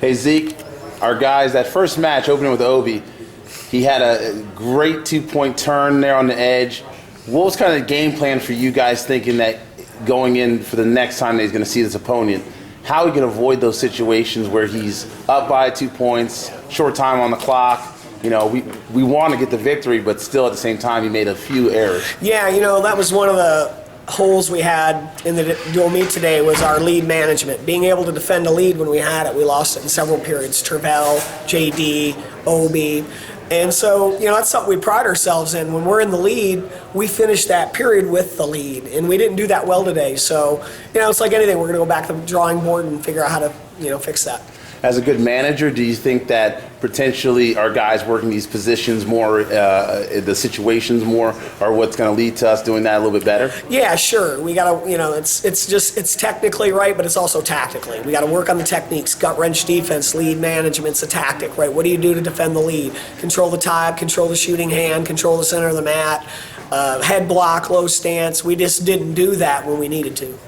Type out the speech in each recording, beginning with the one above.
Hey Zeke, our guys, that first match opening with Obi, he had a great 2-point turn there on the edge. What was kind of the game plan for you guys thinking that going in for the next time that he's going to see this opponent, how he can avoid those situations where he's up by 2 points, short time on the clock? You know, we want to get the victory, but still at the same time he made a few errors. Yeah, you know, that was one of the holes we had in the dual meet today was our lead management. Being able to defend a lead when we had it, we lost it in several periods. Tervel, JD, Obi. And so, you know, that's something we pride ourselves in. When we're in the lead, we finish that period with the lead. And we didn't do that well today. So, you know, it's like anything. We're going to go back to the drawing board and figure out how to, you know, fix that. As a good manager, do you think that potentially our guys working these positions more, the situations more, are what's going to lead to us doing that a little bit better? Yeah, sure. We got to, you know, it's technically right, but it's also tactically. We got to work on the techniques. Gut wrench defense, lead management's a tactic, right? What do you do to defend the lead? Control the type, control the shooting hand, control the center of the mat, head block, low stance. We just didn't do that when we needed to.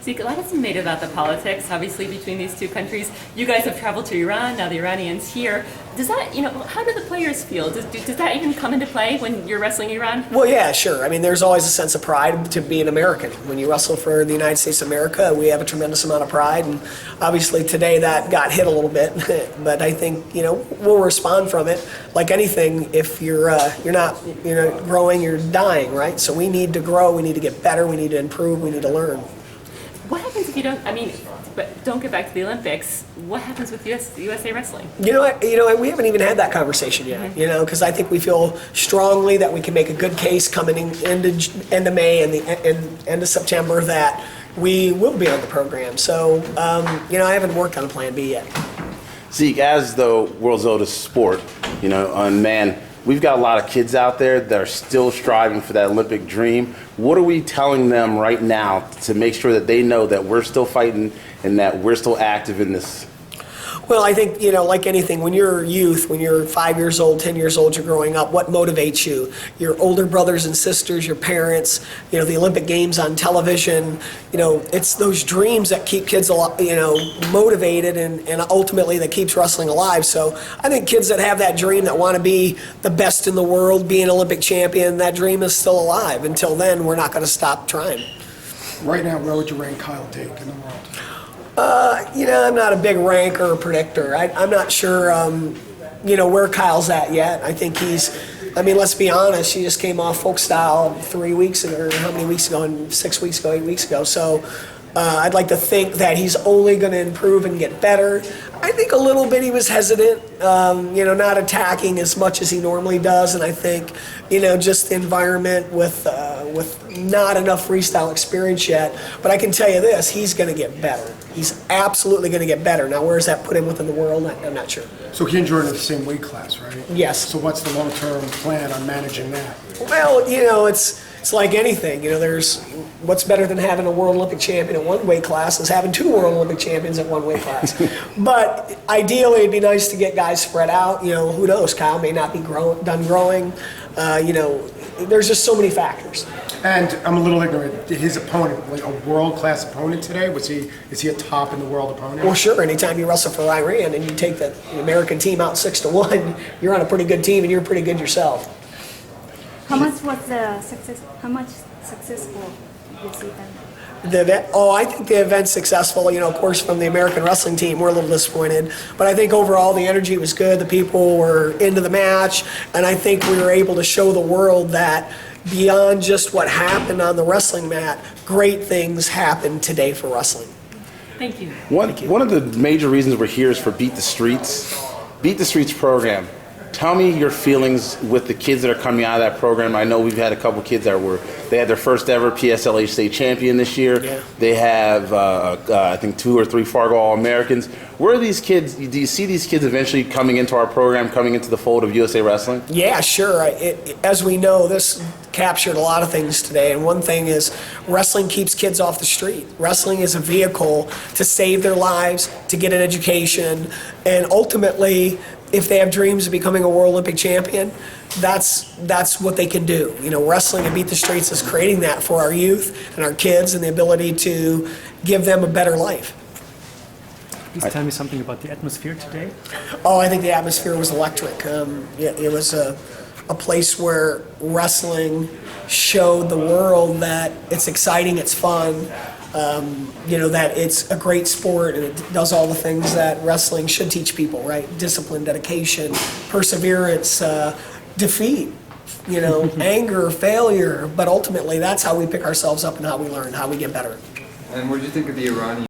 Zeke, a lot has been made about the politics, obviously, between these two countries. You guys have traveled to Iran, now the Iranians here. Does that, you know, how do the players feel? Does that even come into play when you're wrestling Iran? Well, yeah, sure. I mean, there's always a sense of pride to be an American. When you wrestle for the United States of America, we have a tremendous amount of pride, and obviously today that got hit a little bit. But I think, you know, we'll respond from it. Like anything, if you're not, you know, growing, you're dying, right? So we need to grow, we need to get better, we need to improve, we need to learn. What happens if you don't, I mean, but don't get back to the Olympics, what happens with USA Wrestling? You know what, we haven't even had that conversation yet, you know, because I think we feel strongly that we can make a good case coming into May and the end of September that we will be on the program. So, you know, I haven't worked on a plan B yet. Zeke, as the world's oldest sport, you know, and man, we've got a lot of kids out there that are still striving for that Olympic dream. What are we telling them right now to make sure that they know that we're still fighting and that we're still active in this? Well, I think, you know, like anything, when you're youth, when you're 5 years old, 10 years old, you're growing up, what motivates you? Your older brothers and sisters, your parents, you know, the Olympic Games on television, you know, it's those dreams that keep kids, you know, motivated and ultimately that keeps wrestling alive. So I think kids that have that dream, that want to be the best in the world, be an Olympic champion, that dream is still alive. Until then, we're not going to stop trying. Right now, where would you rank Kyle Dake in the world? You know, I'm not a big ranker or predictor. I'm not sure, you know, where Kyle's at yet. I think I mean, let's be honest, he just came off folk style 3 weeks ago, or how many weeks ago, 6 weeks ago, 8 weeks ago. So I'd like to think that he's only going to improve and get better. I think a little bit he was hesitant, you know, not attacking as much as he normally does. And I think, you know, just the environment with not enough freestyle experience yet. But I can tell you this, he's going to get better. He's absolutely going to get better. Now, where does that put him within the world? I'm not sure. So he and Jordan are the same weight class, right? Yes. So what's the long-term plan on managing that? Well, you know, it's like anything. You know, there's what's better than having a world Olympic champion at one weight class is having 2 world Olympic champions at one weight class. But ideally, it'd be nice to get guys spread out. You know, who knows? Kyle may not be done growing. You know, there's just so many factors. And I'm a little ignorant. His opponent, like a world-class opponent today, is he a top in the world opponent? Well, sure. Anytime you wrestle for Iran and you take the American team out 6-1, you're on a pretty good team and you're pretty good yourself. How much was the success? How much successful this event? I think the event's successful. You know, of course, from the American wrestling team, we're a little disappointed. But I think overall the energy was good. The people were into the match. And I think we were able to show the world that beyond just what happened on the wrestling mat, great things happened today for wrestling. Thank you. One of the major reasons we're here is for Beat the Streets. Beat the Streets program. Tell me your feelings with the kids that are coming out of that program. I know we've had a couple kids they had their first ever PSLH state champion this year. Yeah. They have, I think, 2 or 3 Fargo All-Americans. Where are these kids? Do you see these kids eventually coming into our program, coming into the fold of USA Wrestling? Yeah, sure. As we know, this captured a lot of things today. And one thing is wrestling keeps kids off the street. Wrestling is a vehicle to save their lives, to get an education, and ultimately, if they have dreams of becoming a World Olympic champion, that's what they can do. You know, wrestling and Beat the Streets is creating that for our youth and our kids and the ability to give them a better life. Please tell me something about the atmosphere today. Oh, I think the atmosphere was electric. It was a place where wrestling showed the world that it's exciting, it's fun, that it's a great sport and it does all the things that wrestling should teach people, right? Discipline, dedication, perseverance, defeat, anger, failure. But ultimately, that's how we pick ourselves up and how we learn, how we get better. And what did you think of the Iranian